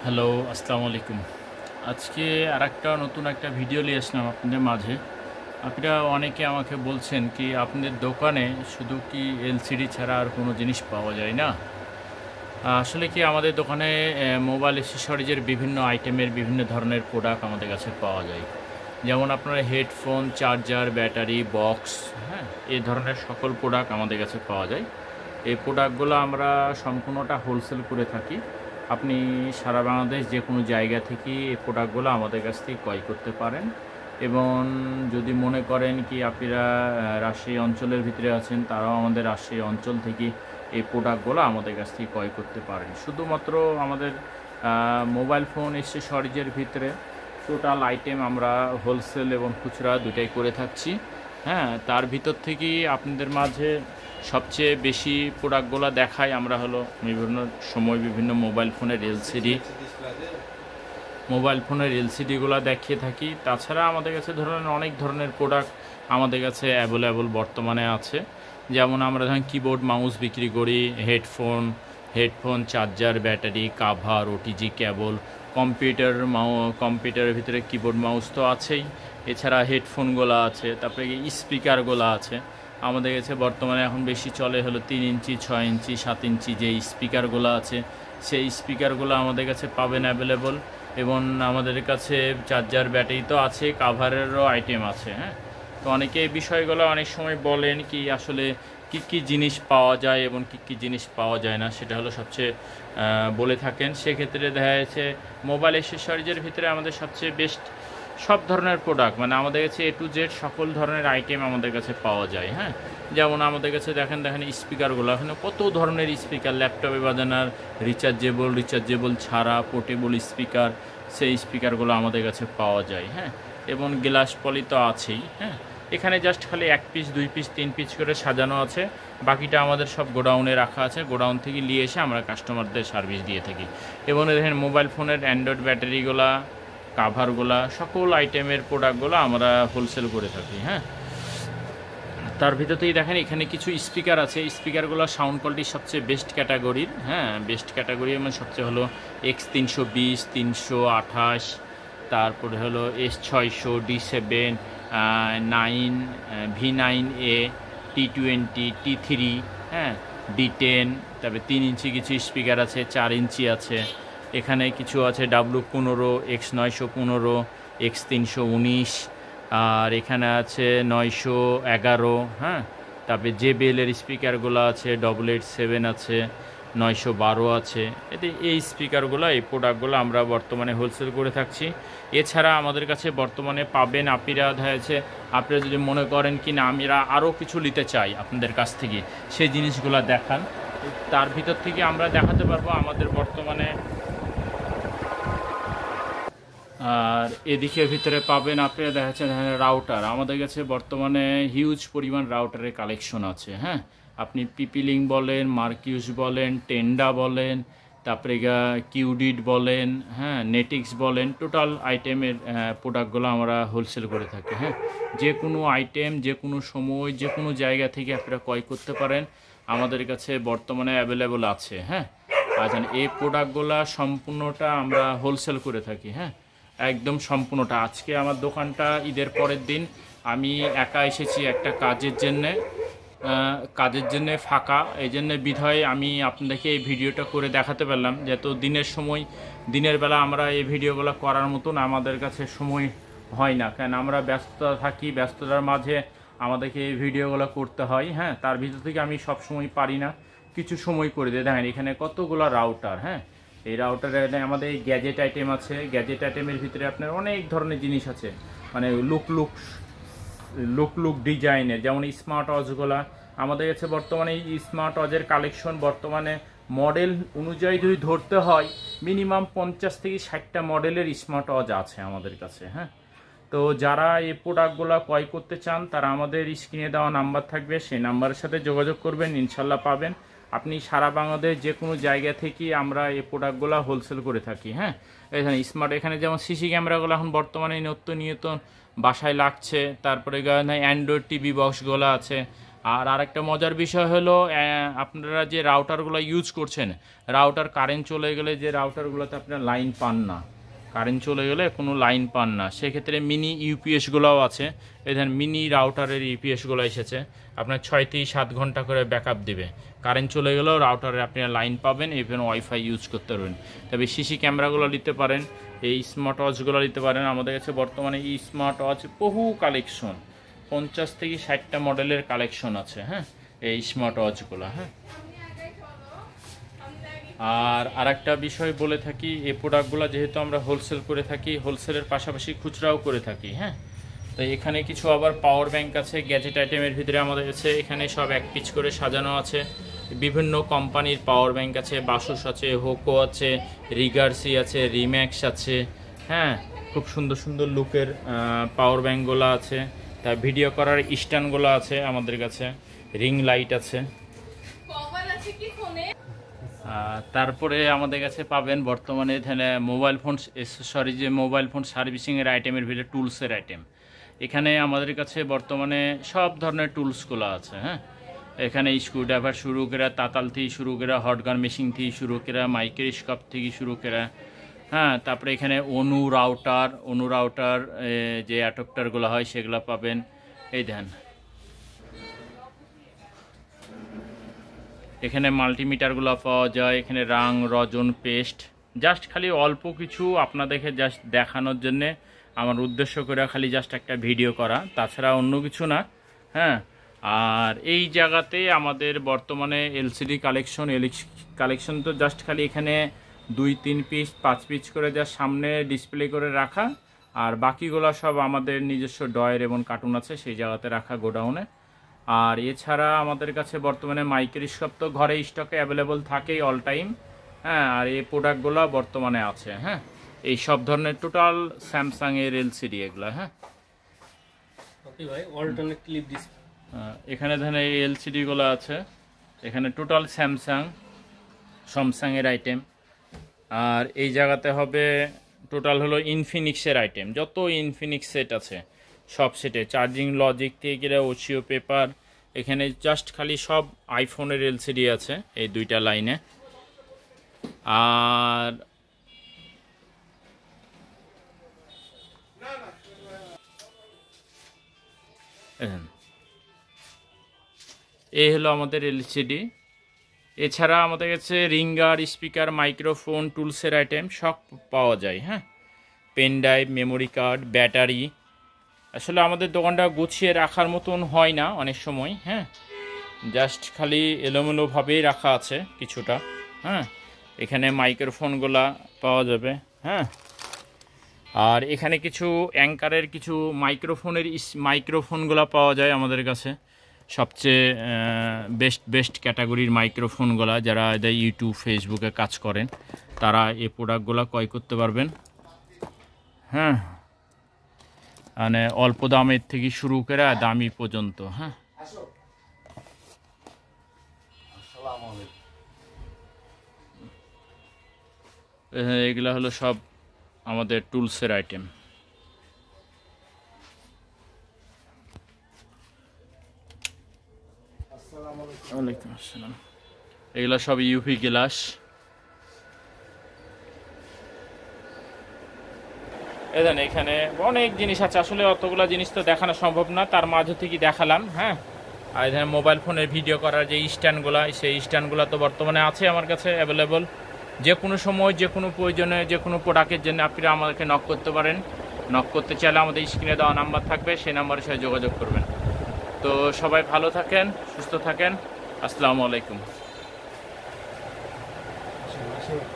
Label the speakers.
Speaker 1: Hello, আসসালামু আলাইকুম। আজকে আরেকটা নতুন একটা ভিডিও নিয়ে আসলাম আপনাদের মাঝে। আপনারা অনেকে আমাকে বলছেন কি আপনাদের দোকানে শুধু কি এলসিডি ছাড়া আর কোনো জিনিস পাওয়া যায় না? আসলে কি আমাদের দোকানে মোবাইল অ্যাক্সেসরিজের বিভিন্ন আইটেমের বিভিন্ন ধরনের প্রোডাক্ট আমাদের কাছে পাওয়া যায়। যেমন আপনার হেডফোন, চার্জার, ব্যাটারি, বক্স, হ্যাঁ? এই ধরনের সকল প্রোডাক্ট আমাদের কাছে পাওয়া যায়। এই প্রোডাক্টগুলো আমরা সম্পূর্ণটা হোলসেল করে থাকি। আপনি সারা বাংলাদেশ যে কোনো জায়গা থেকে এই প্রোডাক্টগুলো আমাদের কাছ থেকে ক্রয় করতে পারেন এবং যদি মনে করেন কি আপনারা রাজশাহী অঞ্চলের ভিতরে আছেন, তারাও আমাদের রাজশাহী অঞ্চল থেকে এই প্রোডাক্টগুলো আমাদের কাছ থেকে ক্রয় করতে পারেন। শুধুমাত্র আমাদের মোবাইল ফোন অ্যাক্সেসরিজের ভিতরে টোটাল আইটেম আমরা হোলসেল এবং খুচরা দুটাই করে থাকছি। হ্যাঁ, তার ভিতর থেকেই আপনাদের মাঝে সবচেয়ে বেশি প্রোডাক্টগুলো দেখাই আমরা হলো বিভিন্ন সময় বিভিন্ন মোবাইল ফোনের এলসিডিগুলো দেখিয়ে থাকি। তাছাড়া আমাদের কাছে ধরুন অনেক ধরনের প্রোডাক্ট আমাদের কাছে অ্যাভেলেবল বর্তমানে আছে। যেমন আমরা ধরেন কিবোর্ড মাউস বিক্রি করি, headphone, charger, battery, cover, OTG কেবল, কম্পিউটারের ভিতরে কিবোর্ড মাউস তো আছেই। এছাড়া হেডফোনগুলো আছে, তারপরে স্পিকারগুলো আছে। আমাদের কাছে বর্তমানে এখন বেশি চলে হলো 3 ইঞ্চি, 6 ইঞ্চি, 7 ইঞ্চি যে স্পিকারগুলো আছে, সেই স্পিকারগুলো আমাদের কাছে পাবেন অ্যাভেলেবল। এবং আমাদের কাছে চার্জার, ব্যাটারি তো আছে, কাভারেরও আইটেম আছে। হ্যাঁ, তো অনেকে এই বিষয়গুলো অনেক সময় বলেন কি আসলে কী জিনিস পাওয়া যায় এবং কী জিনিস পাওয়া যায় না, সেটা হলো সবচেয়ে বলে থাকেন। সেক্ষেত্রে দেখা যাচ্ছে মোবাইল অ্যাক্সেসরিজের ভিতরে আমাদের সবচেয়ে বেস্ট সব ধরনের প্রোডাক্ট, মানে আমাদের কাছে এ টু জেড সকল ধরনের আইটেম আমাদের কাছে পাওয়া যায়। হ্যাঁ, যেমন আমাদের কাছে দেখেন স্পিকারগুলো, এখানে কত ধরনের স্পিকার, ল্যাপটপে বাজানোর রিচার্জেবল ছাড়া পোর্টেবল স্পিকার, সেই স্পিকারগুলো আমাদের কাছে পাওয়া যায়। হ্যাঁ, এবং গ্লাস পলি তো আছেই। হ্যাঁ, এখানে জাস্ট খালি 1 পিস, 2 পিস, 3 পিস করে সাজানো আছে, বাকিটা আমাদের সব গোডাউনে রাখা আছে। গোডাউন থেকে নিয়ে এসে আমরা কাস্টমারদের সার্ভিস দিয়ে থাকি। এবং দেখেন মোবাইল ফোনের অ্যান্ড্রয়েড ব্যাটারিগুলা, কাভারগুলা, সকল আইটেমের প্রোডাক্টগুলো আমরা হোলসেল করে থাকি। হ্যাঁ, তার ভিতরতেই দেখেন এখানে কিছু স্পিকার আছে। স্পিকারগুলো সাউন্ড কোয়ালিটি সবচেয়ে বেস্ট ক্যাটাগরির। হ্যাঁ, বেস্ট ক্যাটাগরি মানে সবচেয়ে হলো X320, 328, তারপরে হলো S600, D7, 9, V9A, T20, T3, হ্যাঁ, D10, তারপরে 3 ইঞ্চি কিছু স্পিকার আছে, 4 ইঞ্চি আছে। এখানে কিছু আছে W15, X915, X319, আর এখানে আছে 911। হ্যাঁ, তারপরে JBL-এর স্পিকারগুলো আছে, 887 আছে, 912 আছে। এতে এই স্পিকারগুলো, এই প্রোডাক্টগুলো আমরা বর্তমানে হোলসেল করে থাকছি। এছাড়া আমাদের কাছে বর্তমানে পাবেন আপনারা হয়েছে, আপনারা যদি মনে করেন কি না আমরা আরও কিছু নিতে চাই আপনাদের কাছ থেকে, সেই জিনিসগুলো দেখান। তার ভিতর থেকে আমরা দেখাতে পারবো আমাদের বর্তমানে। আর এদিকের ভিতরে পাবেন আপনারা দেখা যাচ্ছে রাউটার, আমাদের কাছে বর্তমানে হিউজ পরিমাণ রাউটারের কালেকশন আছে। হ্যাঁ, আপনি পিপিলিং বলেন, মার্কিউস বলেন, টেন্ডা বলেন, তারপরে কিউডিড বলেন, হ্যাঁ, নেটিক্স বলেন, টোটাল আইটেমের প্রোডাক্টগুলো আমরা হোলসেল করে থাকি। হ্যাঁ, যে কোনো আইটেম যে কোনো সময় যে কোনো জায়গা থেকে আপনারা ক্রয় করতে পারেন, আমাদের কাছে বর্তমানে অ্যাভেলেবল আছে। হ্যাঁ, আচ্ছা, এই প্রোডাক্টগুলো সম্পূর্ণটা আমরা হোলসেল করে থাকি। হ্যাঁ, একদম সম্পূর্ণটা। আজকে আমার দোকানটা ঈদের পরের দিন, আমি একা এসেছি একটা কাজের জন্যে ফাঁকা, এই জন্যে বিধায় আমি আপনাদেরকে এই ভিডিওটা করে দেখাতে পারলাম। যেহেতু দিনের বেলা আমরা এই ভিডিওগুলো করার মতন আমাদের কাছে সময় হয় না, কারণ আমরা ব্যস্ততা থাকি, ব্যস্ততার মাঝে আমাদেরকে এই ভিডিওগুলো করতে হয়। হ্যাঁ, তার ভিতর থেকে আমি সব সময় পারি না, কিছু সময় করে দিয়ে দেখেন এখানে কতগুলো রাউটার। হ্যাঁ, এই রাউটারে আমাদের গ্যাজেট আইটেম আছে। গ্যাজেট আইটেমের ভিতরে আপনার অনেক ধরনের জিনিস আছে, মানে লুক ডিজাইনের, যেমন স্মার্ট ওয়াচগুলো আমাদের কাছে বর্তমানে। এই স্মার্ট ওয়াচের কালেকশন বর্তমানে মডেল অনুযায়ী যদি ধরতে হয় মিনিমাম 50 থেকে 60টা মডেলের স্মার্ট ওয়াচ আছে আমাদের কাছে। হ্যাঁ, তো যারা এই প্রোডাক্টগুলো ক্রয় করতে চান তারা আমাদের স্ক্রিনে দেওয়া নাম্বার থাকবে, সেই নাম্বারের সাথে যোগাযোগ করবেন, ইনশাল্লাহ পাবেন। আপনি সারা বাংলাদেশ যে কোনো জায়গা থেকে আমরা এই প্রোডাক্টগুলো হোলসেল করে থাকি। হ্যাঁ, এখানে এখানে যেমন সিসি ক্যামেরাগুলো এখন বর্তমানে নিত্য বাসায় লাগছে, তারপরে অ্যান্ড্রয়েড টিভি বক্সগুলো আছে, আর আরেকটা মজার বিষয় হলো আপনারা যে রাউটারগুলো ইউজ করছেন, রাউটার কারেন্ট চলে গেলে যে রাউটারগুলোতে আপনার লাইন পান না, কারেন্ট চলে গেলে কোনো লাইন পান না, সেক্ষেত্রে মিনি ইউপিএসগুলোও আছে। এই ধরেন মিনি রাউটারের ইউপিএসগুলো এসেছে, আপনার 6 থেকে 7 ঘন্টা করে ব্যাকআপ দিবে। কারেন্ট চলে গেলেও রাউটারে আপনি লাইন পাবেন, ইভেন ওয়াইফাই ইউজ করতে পারবেন। তবে সিসি ক্যামেরাগুলো নিতে পারেন, এই স্মার্ট ওয়াচগুলো নিতে পারেন। আমাদের কাছে বর্তমানে এই স্মার্ট ওয়াচ বহু কালেকশন, 50 থেকে 60টা মডেলের কালেকশন আছে। হ্যাঁ, এই স্মার্ট ওয়াচগুলো। হ্যাঁ, আর আরেকটা বিষয় বলে থাকি, এই প্রোডাক্টগুলো যেহেতু আমরা হোলসেল করে থাকি, হোলসেলের পাশাপাশি খুচরাও করে থাকি। হ্যাঁ, তো এখানে কিছু আবার পাওয়ার ব্যাংক আছে, গ্যাজেট আইটেমের ভিতরে আমাদের কাছে এখানে সব এক পিচ করে সাজানো আছে। বিভিন্ন কোম্পানির পাওয়ার ব্যাংক আছে, বাসুস আছে, হোকো আছে, রিগার্সি আছে, রিম্যাক্স আছে। হ্যাঁ, খুব সুন্দর সুন্দর লুকের পাওয়ার ব্যাংকগুলো আছে। তা ভিডিও করার স্ট্যান্ডগুলো আছে আমাদের কাছে, রিং লাইট আছে। তারপরে আমাদের কাছে পাবেন বর্তমানে এখানে মোবাইল ফোন অ্যাক্সেসরি, যে মোবাইল ফোন সার্ভিসিংয়ের আইটেমের ভিতরে টুলসের আইটেম। এখানে আমাদের কাছে বর্তমানে সব ধরনের টুলসগুলো আছে। হ্যাঁ, এখানে স্ক্রুড্রাইভার শুরু করে, তাতাল থেকে শুরু করে, হটগান মেশিন থেকে শুরু করে, মাইক্রোস্কোপ থেকে শুরু করে। হ্যাঁ, তারপরে এখানে অনু রাউটার যে অ্যাডাপ্টারগুলো হয় সেগুলো পাবেন। এই দেন এখানে মাল্টিমিটারগুলো পাওয়া যায়, এখানে রাং, রজন, পেস্ট। জাস্ট খালি অল্প কিছু আপনাদেরকে জাস্ট দেখানোর জন্যে আমার উদ্দেশ্য করে খালি জাস্ট একটা ভিডিও করা, তাছাড়া অন্য কিছু না। হ্যাঁ, আর এই জায়গাতে আমাদের বর্তমানে এলসিডি কালেকশন তো জাস্ট খালি এখানে 2-3 পিস 5 পিস করে যা সামনে ডিসপ্লে করে রাখা, আর বাকিগুলো সব আমাদের নিজস্ব ডয়ের এবং কার্টুন আছে সেই জায়গাতে রাখা গোডাউনে। আর এছাড়া আমাদের কাছে বর্তমানে মাইক্রোস্কোপ তো ঘরে স্টকে অ্যাভেলেবল থাকেই অল টাইম। হ্যাঁ, আর এই প্রোডাক্টগুলো বর্তমানে আছে। হ্যাঁ, এই সব ধরনের টোটাল স্যামসাংয়ের এলসিডি এগুলো। হ্যাঁ,
Speaker 2: ওকে ভাই, অল্টারনেট ক্লিপ ডিসপ্লে।
Speaker 1: এখানে ধরেন এই এলসিডিগুলো আছে, এখানে টোটাল স্যামসাংয়ের আইটেম। আর এই জায়গাতে হবে টোটাল হলো ইনফিনিক্সের আইটেম, যত ইনফিনিক্স সেট আছে সব সেটে, চার্জিং লজিক থেকে গেলে ওশিও পেপার। এখানে জাস্ট খালি সব আইফোনের এলসিডি আছে এই 2টা লাইনে। আর এই হলো আমাদের এলসিডি। এছাড়া আমাদের কাছে রিঙ্গার, স্পিকার, মাইক্রোফোন, টুলসের আইটেম সব পাওয়া যায়। হ্যাঁ, pen drive, memory card, battery. আসলে আমাদের দোকানটা গুছিয়ে রাখার মতন হয় না অনেক সময়। হ্যাঁ, জাস্ট খালি এলোমেলোভাবেই রাখা আছে কিছুটা। হ্যাঁ, এখানে মাইক্রোফোনগুলা পাওয়া যাবে। হ্যাঁ, আর এখানে কিছু অ্যাঙ্কারের কিছু মাইক্রোফোনগুলো পাওয়া যায় আমাদের কাছে, সবচেয়ে বেস্ট ক্যাটাগরির মাইক্রোফোনগুলো। যারা ইউটিউব, ফেসবুকে কাজ করেন তারা এই প্রোডাক্টগুলো ক্রয় করতে পারবেন। হ্যাঁ, মানে অল্প দামের থেকে শুরু করে দামি পর্যন্ত। হ্যাঁ, এগুলো হলো সব আমাদের টুলসের আইটেম। ওয়ালাইকুম আসসালাম। এগুলো সব ইউভি গ্লাস। এখানে অনেক জিনিস আছে, আসলে অতগুলো জিনিস তো দেখানো সম্ভব না, তার মাঝে থেকে দেখালাম। হ্যাঁ, আর এখানে মোবাইল ফোনের ভিডিও করার যে স্ট্যান্ডগুলো, সেই স্ট্যান্ডগুলো তো বর্তমানে আছে আমার কাছে অ্যাভেলেবল। যে কোনো সময়, যে কোনো প্রয়োজনে, যে কোনো প্রোডাক্টের জন্য আপনারা আমাদেরকে নক করতে পারেন। নক করতে চাইলে আমাদের স্ক্রিনে দেওয়া নাম্বার থাকবে, সেই নাম্বারের সাথে যোগাযোগ করবেন। তো সবাই ভালো থাকেন, সুস্থ থাকেন। আসসালামু আলাইকুম।